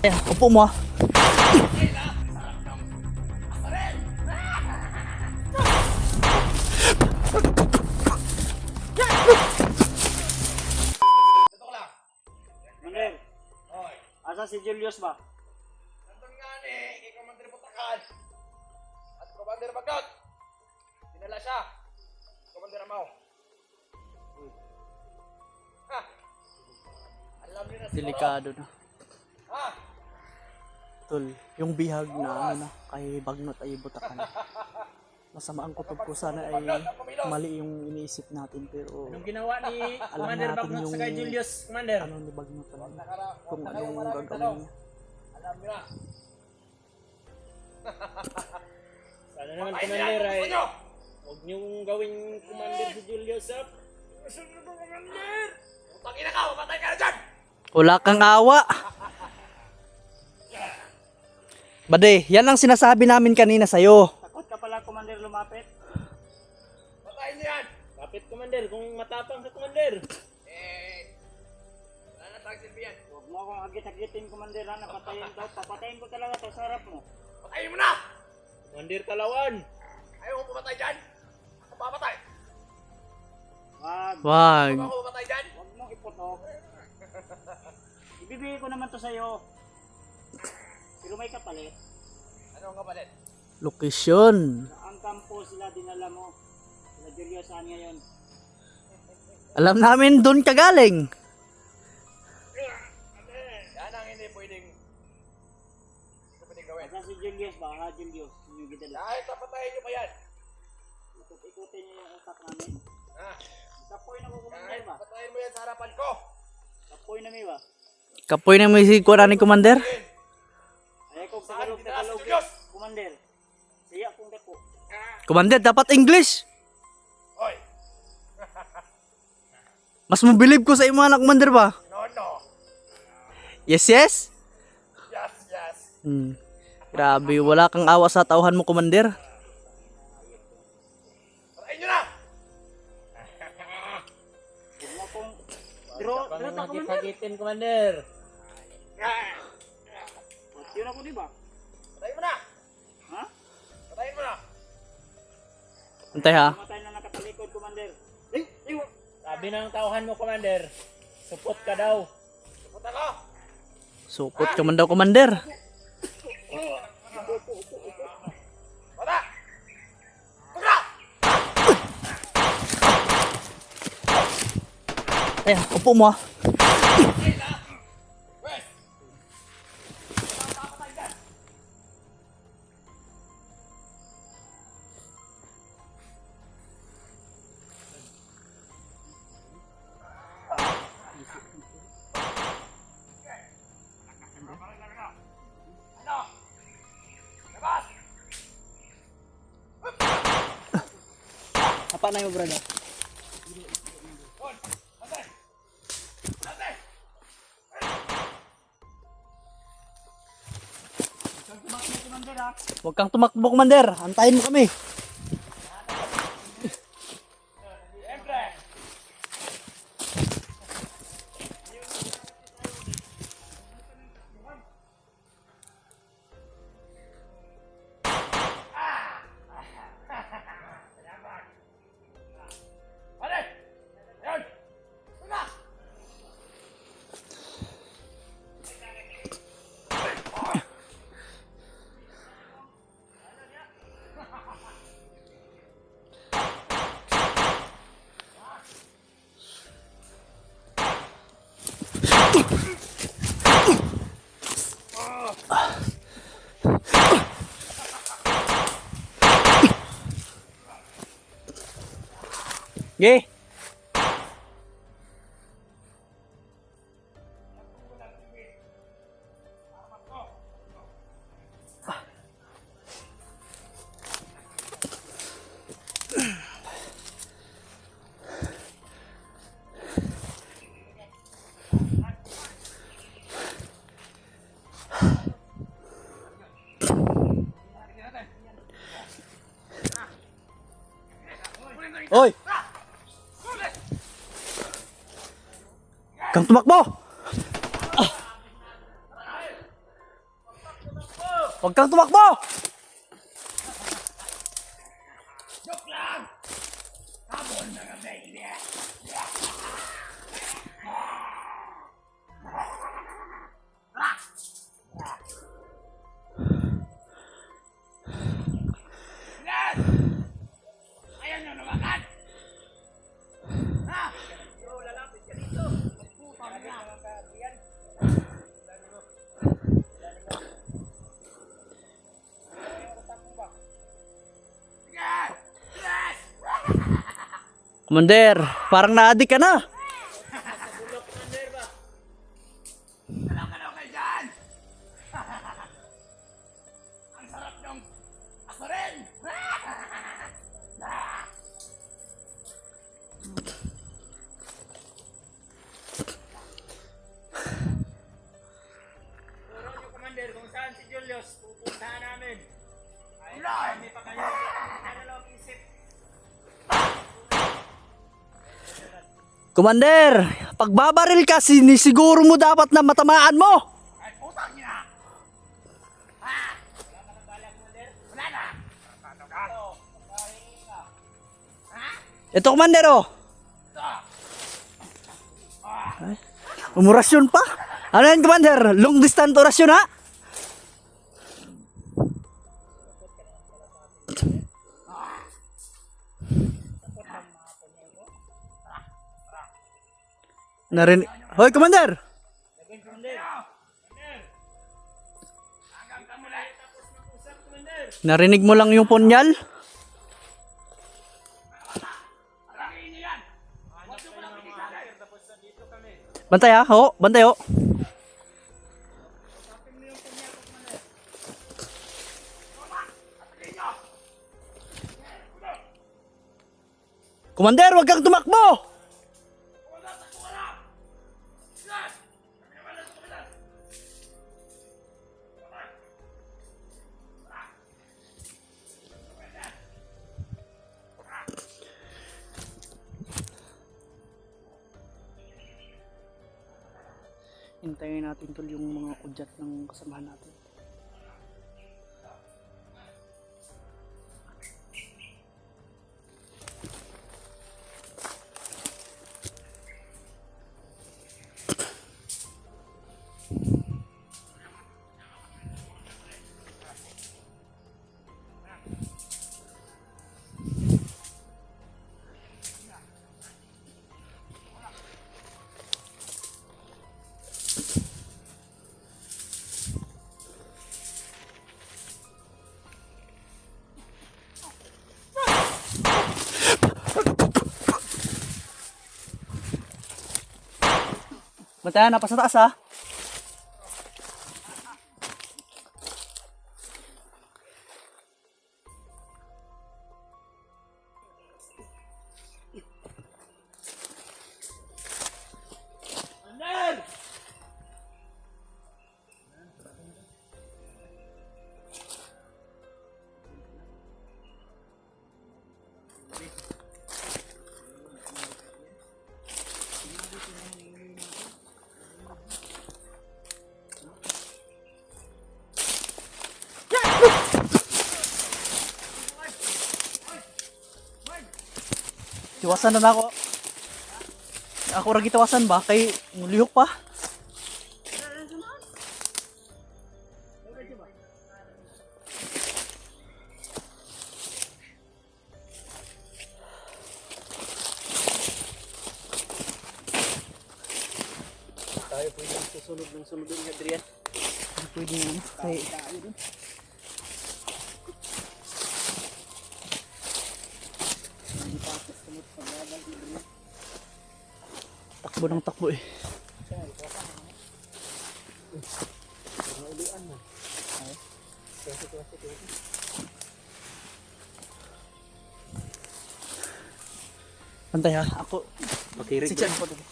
Upo mo ah. Mander, asa si Julius ba? Nandun nga ni, kay Commander Butakan. At Commander Bagot. Dinala siya. Commander Amaw. Ha? Alam niyo na siguro. Delikado na. Ha? Tol, yung bihag na ano na, kay Bagnot ay Butakan. Masama ang kutob ko, sana ay mali yung iniisip natin, pero Anong ginawa ni alam Commander natin Bagnot yung sa kay Julius, Commander? ano ni Bagnot talaga, kung anong gagawin niya. Alam niyo na. Sana naman, Patay niya, Commander, ano ay gusto niyo? huwag niyong gawing Commander si Julius, ha? Gusto niyo ba, Commander? Putang ina ka, mamatay ka na dyan! Wala kang awa! Bade, yan ang sinasabi namin kanina sa'yo. Takot ka pala, Commander, lumapit. Patayin niyo yan! Kapit, Commander, kung matapang ka, Commander. Wala na tayong silbihan. Huwag mo akong agit-agitin, Commander, ha? Napatayin daw. Papatayin ko talaga to sa harap mo. Patayin mo na! Commander Talawan. Ayaw mo pumatay dyan? Ako papatay. Wag. Wag. Huwag ako pumatay dyan. Huwag mong iputok. Ibibigay ko naman to sa'yo. Pero may kapalit. Ano ang kapalit? Location. Sa ang kampo sila dinala mo. Sila Julius, saan ngayon? Alam namin doon ka galing. Yan ang hindi pwedeng gawin. Asa si Julius ba? Ha, Julius? Yung gidala. Kahit papatayin niyo pa yan. Ikot-ikutin niyo yung utak namin. Ha? Kapoy na ko, Commander Kahit ba? patayin mo yan sa harapan ko. Kapoy na mi ba? Kapoy na may sigura ni Commander. Ay ko Saan Tagalog, dinala si Tagalog. Julius? Commander. Siya kung dako. Commander, dapat English. Hoy, Mas mabilib ko sa imo anak, Commander ba? no, no. Yes, yes? Yes, yes. Grabe, wala kang awa sa tauhan mo, Commander. Patayin niyo na! Huwag mo kong... Draw ta, Commander. Hagit-hagitin, Commander. Yun ako, di ba? Patayin mo na! Ha? Patayin mo na! Antay ha. Matay na nakatalikod, Commander. Sabi ng tauhan mo, Commander, supot ka daw. Pupunta ko! Supot ka man daw, Commander. Bata! Pugra! Ayan, upo mo ah. Wes! Ano? Labas! Apa na yung brother? Hon! Ate! Ate! Commander, ha? Huwag kang tumakbo, Commander. Antayin mo kami. Siyempre! Ate! Ayun! Puga! Ge. Oy! Kang tumakbo! Huwag kang tumakbo! Joke lang! Habol na ka, baby! Yan! Ayaw nyo lumakan! Ha? So, lalapit ka dito. Putang na. Yan! Yes! Commander, parang na-addict ka na. Ano kayo dyan? Ang sarap niyong ako rin! Turo niyo, Commander, kung saan si Julius. Pupuntahan namin. Ay, Wala! hindi pa kayo. Ano lang isip. Commander, pagbabaril ka, sinisiguro mo dapat na matamaan mo. Ay, putang niya! Ha? Wala ka ng balak, Commander? Wala na! Paano ka? Ha? Ito, Commander, oh. Ito! Umorasyon pa. Ano yan, Commander? Long distance orasyon, ha? Narinig. Hoy, Commander! Hanggang kamulay! Narinig mo lang yung punyal? Arangin niyo yan! Huwag niyo palang pinisalan! Bantay, ha? Ho, bantay, ho. Commander, wag kang tumakbo! Hintayin natin tol yung mga udyat ng kasamahan natin. Bantayan, napa sa taas, ha? Tiwasan na ako. Ako ra gitawasan ba kay mulihok pa. Tayo pwedeng susunod ng sunod ng Adrian. Pwede na kay takbo ng takbo eh. Pantay, ha, ako Makirig si Chan po dito.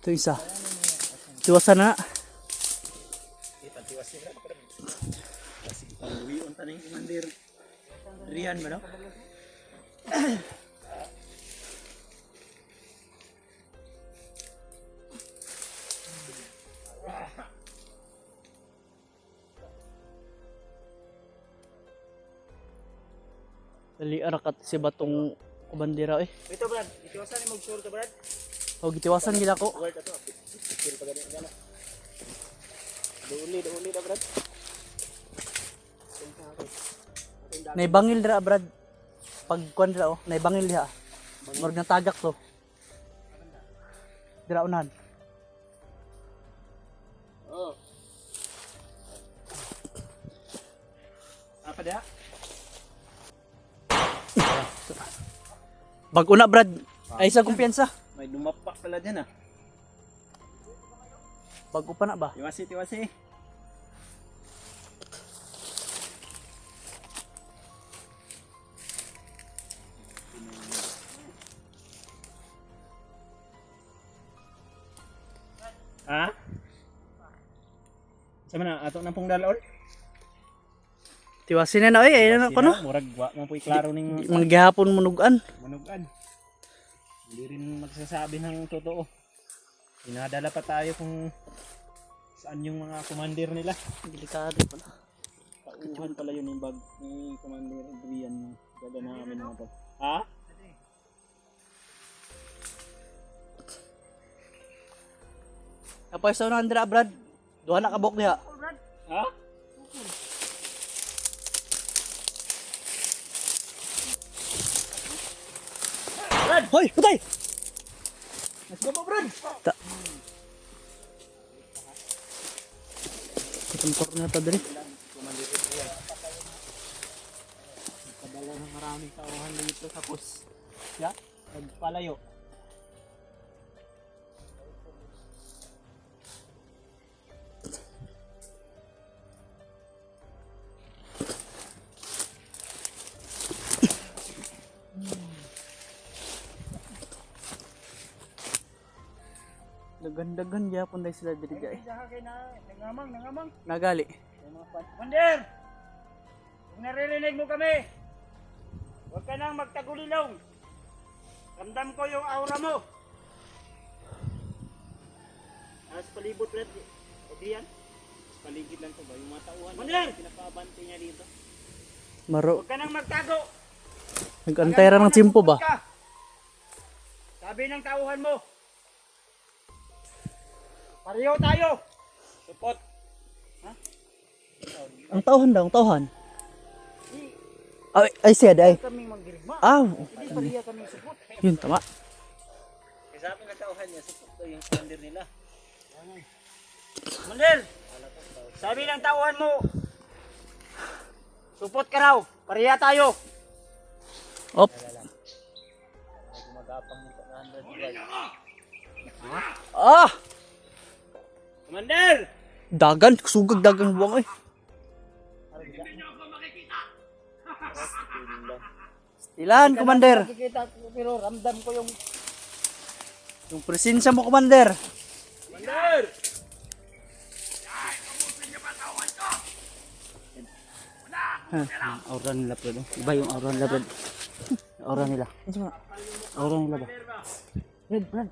Ito isa. Tiwasan na. Tiwas nila. taning Commander Rian ba no? Dali arakat si batong kubandira eh. Ito Brad, itiwasan ni mag-sure to Brad. O gitiwasan gila ko. Word ato. Picture pa ganyan gana. Duli na brad. Naibangil dira brad. Pag kuan dira oh, naibangil diha. Murag natagak to. Dira unan. Oh. Apa dia? Bag una brad. Ay sa kumpiyansa. May dumapa pala dyan ah. Bago pa na ba? Tiwasi. Ha? Sama na, ato na pong dalol? Tiwasin na na ay ano ko no? Murag wa mo po'y klaro ning Mga gihapon munugan. manugan. Hindi rin magsasabi ng totoo. Pinadala pa tayo kung saan yung mga commander nila. Delikado pa na. Pauhan pala yun yung bag ni Commander Adrian yung gada namin mga to. Ha? Kapag sa unan dira brad. Duha na kabok diha. Ha? Hoy, putay. Let's go po, Brad! Itong corner ta diri. Padala ng maraming tauhan dito sa kus. Ya? Nagpalayo. Dagan-dagan gyapon dai sila diri guys. Kay na nangamang. Nagali. Commander! Kung naririnig mo kami, huwag ka nang magtagulilong. Ramdam ko yung aura mo. Sa palibot, Brad. Okay yan? Sa paligid lang to ba? Yung mga tauhan. Commander! Pinapabante niya dito. Maro. Huwag ka nang magtago. Nag-antay ra ng tiyempo ba? Ka. Sabi ng tauhan mo. Pareho tayo. Support! Ang tauhan daw, ang tauhan. Ay said ay. Kaming magdirigma. Aw. Hindi pareha kaming support. Yun tama. Kasi sabi ng tauhan niya, support daw yung commander nila. Commander! Sabi ng tauhan mo. Support ka raw. Pareha tayo. Op. Gumagapang yung 100 Ah! Commander! Dagan, sugag dagang buwang eh. Ilan, Commander? Nakikita ko pero ramdam ko yung Yung presensya mo, Commander. Commander! aura nila bro. Iba yung aura nila bro. Aura nila. Aura nila ba? Brad.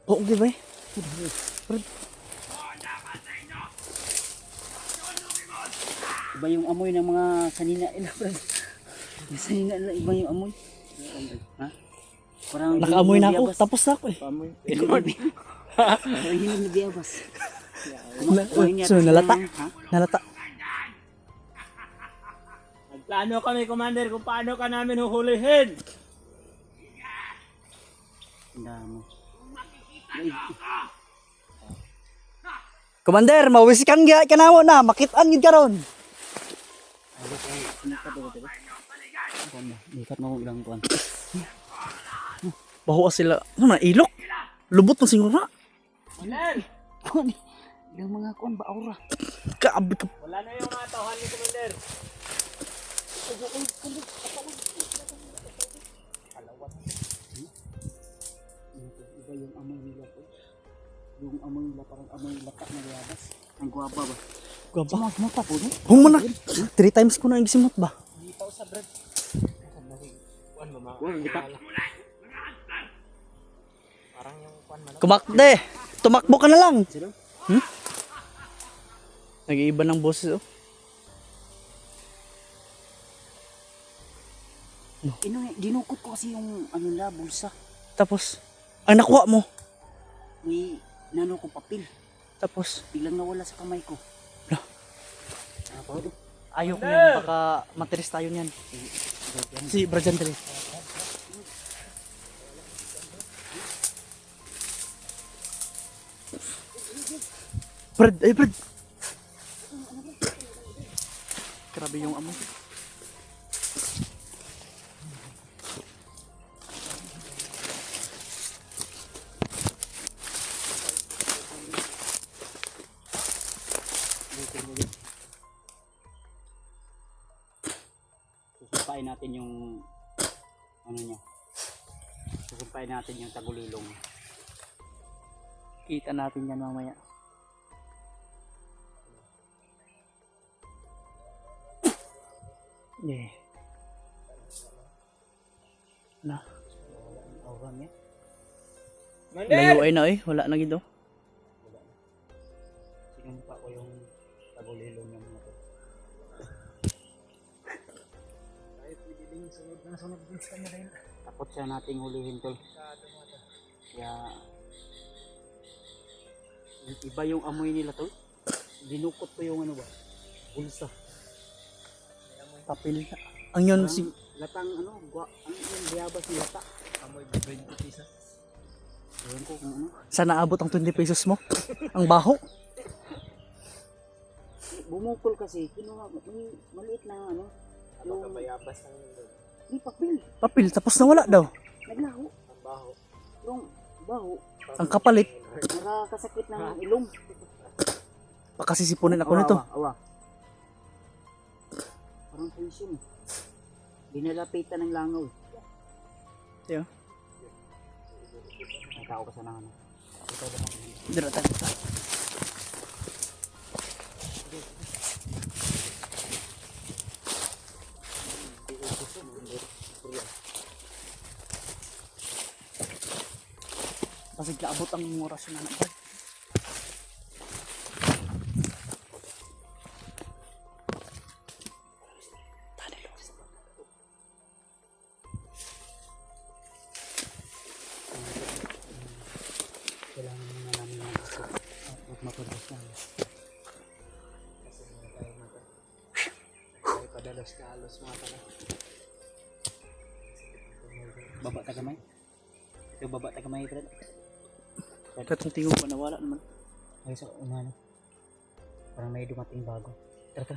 Oo, okay ba eh? Iba yung amoy ng mga kanina nila bro. Sanina nila iba yung amoy. Ha? Parang Nakaamoy na ako, tapos na ako eh. Pamoy. Parang hindi nabiyabas. So, nalata. Ha? Nalata. Nagplano kami, Commander, kung paano ka namin huhulihin. Tanda mo. Commander, mawisikang gyud kanawo na, makit-an gyud karon. Ikat mo ilang kuan. Baho sila. Ano na ilok? Lubot mo siguro na. Commander! Ilang mga kuan ba aura? Kaabi ka. Wala na yung mga tauhan ni Commander. Iba yung amoy nila po. Yung amoy nila parang amoy lata na biyabas. Ang guwaba ba? Gaba. Mo pa po no? Humana. 3 times ko na gisimot ba? Hindi pa usab Brad. Kuan ba Hindi pa. Parang yung kuan man. Kumakde. Tumakbo ka na lang. Sino? Nag-iiba ng boses oh. Dinukot ko kasi yung ano na, bulsa. Tapos, ang nakuha mo. May nano ko papel. Tapos, Biglang nawala sa kamay ko. Lah. Ako, ayaw ko yan. Baka materis tayo niyan. Si Brajan dali. Brad, ay Brad. Grabe yung amoy. susumpain natin yung ano niya. Susumpain natin yung tagulilong. Kita natin yan mamaya. Yeah. Na. Aura niya. Layo ay na eh. Wala na gido. Sinumpa ko yung tagulilong ng mga to. Takot siya nating hulihin tol. Kaya iba yung amoy nila tol. Dinukot ko yung ano ba? Bulsa. Papel. Ang yun si... Latang ano, ano yung biyabas ni lata. Amoy 20 pesos. Ewan ko kung ano. Sana abot ang 20 pesos mo. Ang baho. Bumukol kasi, kinuha, may maliit na ano. Yung, Bayabas ang may papel. Papel. Tapos nawala daw. Naglaho. ang baho. Yung baho, Ang kapalit. nakakasakit ng ilong. Baka sisipunin ako nito. Awa. Parang tension eh. Dinalapitan ng langaw eh. Tiyo. May tao ka sana ano. Dira tayo. Kasi kaabot ang oras na anak. Kailangan muna namin mag-isip. Huwag matulos lang. Kasi hindi tayo mata. Tayo padalos-dalos mga pala. Baba ta kamay. Ito baba ta kamay, Fred. Katong tingog pa nawala naman. Ay, sa umano. Parang may dumating bago. Tara.